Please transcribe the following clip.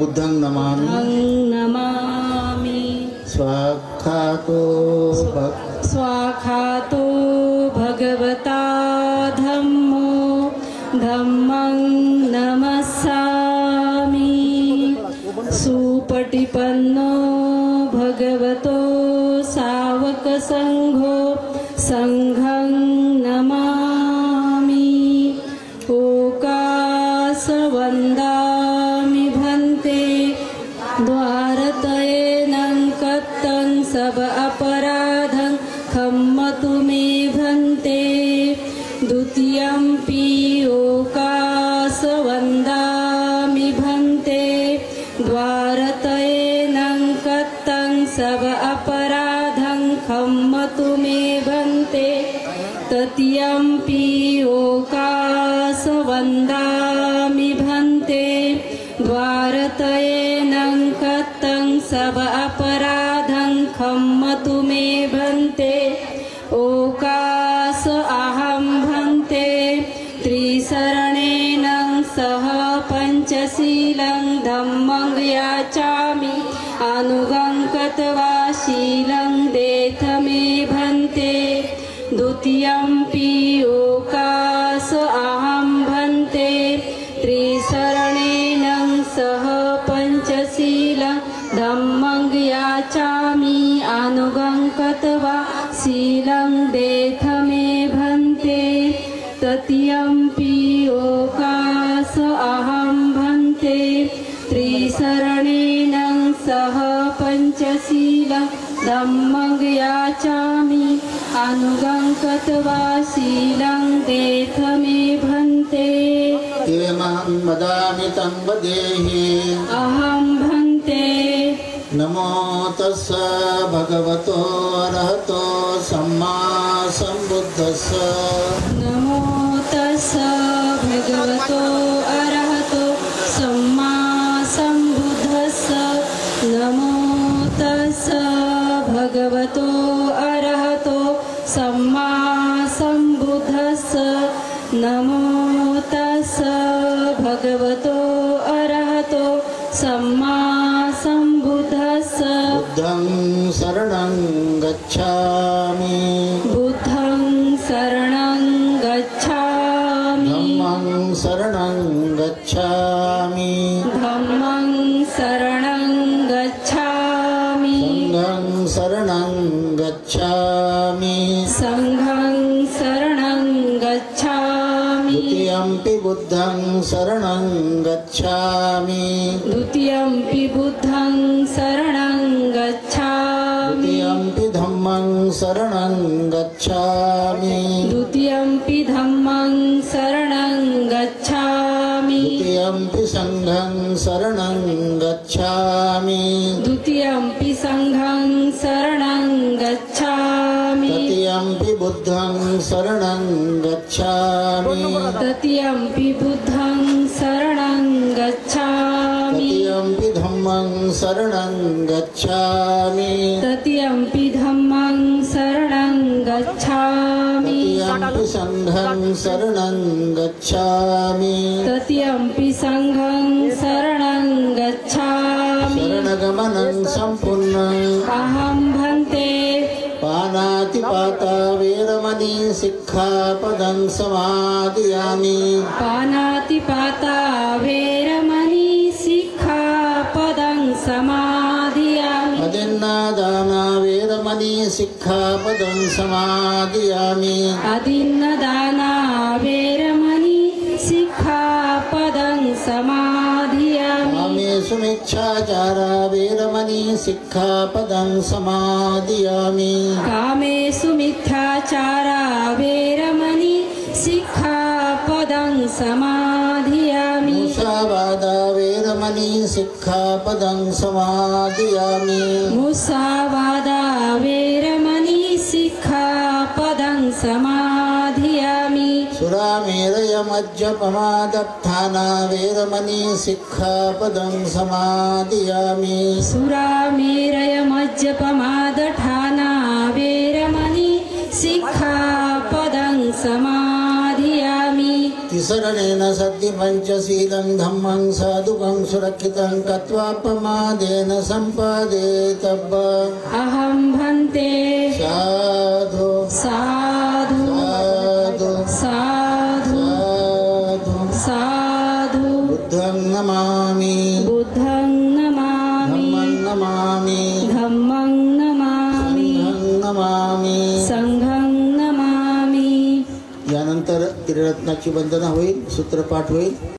बुद्धं नमामि स्वाखातो भगवता धम्मो धम्मं नमस्सामि सुपटिपन्नो भगवतो सावक संघो संघं नमामि ओकासवन्दामि भन्ते द्वारतयेनं कत्तं सब अपराधं खम्मतु मे भन्ते द्वितीयंपि ओकासवन्दामि भन्ते द्वारतयेनं कत्तं सब अपराधं खम्मतु मे भन्ते तृतीयंपि ओकासवन्दामि भन्ते द्वारतयेनं कत्तं सब अपराधं खम्मतु मे भन्ते ओकास अहं भन्ते त्रिशरणेन सह पंचशीलं धम्मं याचामि अनुगं कृत्वा शीलं देथ मे भन्ते द्वितीयंपि ओकास अहं भन्ते त्रिशरणेन सह पंचशीलं धम्मं याचामि अनुगं कृत्वा शीलं देथ मे भन्ते तृतीयंपि ओकास अहं भन्ते त्रिशरणेन सह पंचशीलं धम्मं याचामि अनुगं कृत्वा शीलं देथ मे भन्ते एवं वदामि तं वदेहि अहं भन्ते नमो तस्स भगवतो अरहतो सम्मा सम्बुद्धस्स नमो तस्स भगवतो अरहतो सम्मा सम्बुद्धस्स नमो तस्स भगवतो अरहतो सम्मा सम्बुद्धस्स नमो तस्स भगवतो अरहतो सम्मा सम्बुद्धस्स बुद्धं शरणं गच्छामि बुद्धं शरणं गच्छामि धम्मं शरणं गच्छामि धम्मं शरणं गच्छामि संघं शरणं गच्छामि संघं शरणं गच्छामि द्वितीयंपि बुद्धं शरणं गच्छामि द्वितीयंपि बुद्धं शरणं गच्छामि द्वितीयंपि धम्मं शरणं गच्छामि द्वितीयंपि धम्मं शरणं गच्छामि द्वितीयंपि संघं शरणं गच्छामि द्वितीयंपि संघं शरणं गच्छामि तृतीयंपि बुद्धं शरणं गच्छामि तृतीयंपि बुद्धं शरणं गच्छामि तृतीयंपि धम्मं शरणं गच्छामि तृतीयंपि धम्मं शरणं गच्छामि तृतीयंपि संघं शरणं गच्छामि तृतीयंपि संघं शरणं गच्छामि शरणगमनं सम्पूर्णं अहं भन्ते पानातिपाता वेरमणि सिक्खापदं समादयामि पानातिपाता वेरमणि सिक्खापदं समादयामि अदिन्नादाना वेरमणि सिक्खापदं समादयामि अदिन्नदाना वेरमणि सिक्खापदं समादयामि कामेषु मिच्छाचारा वेरमणि सिक्खापदं समादयामि कामेषु मिथ्याचारा वेरमणि सिक्खापदं समादयामि मुसावादा वेरमणि सिक्खापदं समादयामि मुसावादा वेरमणि सिक्खापदं समादयामि सुरामेरयमज्जपमादत्थाना वेरमणि सिक्खापदं समादयामि सुरामेरयमज्जपमादठाना वेरमणि सिक्खापदं समादयामि तिसरणेन सत्ति पञ्चशीलं धम्मं साधुकं सुरक्षितं कत्वापमादेन सम्पादेतब्ब अहं भन्ते साधु साधु साधु साधु साधु साधु बुद्धं नमामि बुद्धं नमामि धम्मं नमामि धम्मं नमामि संघं नमामि. संघं नमामि. यानंतर त्रिरत्नाची वंदना होईल, सूत्रपाठ होईल.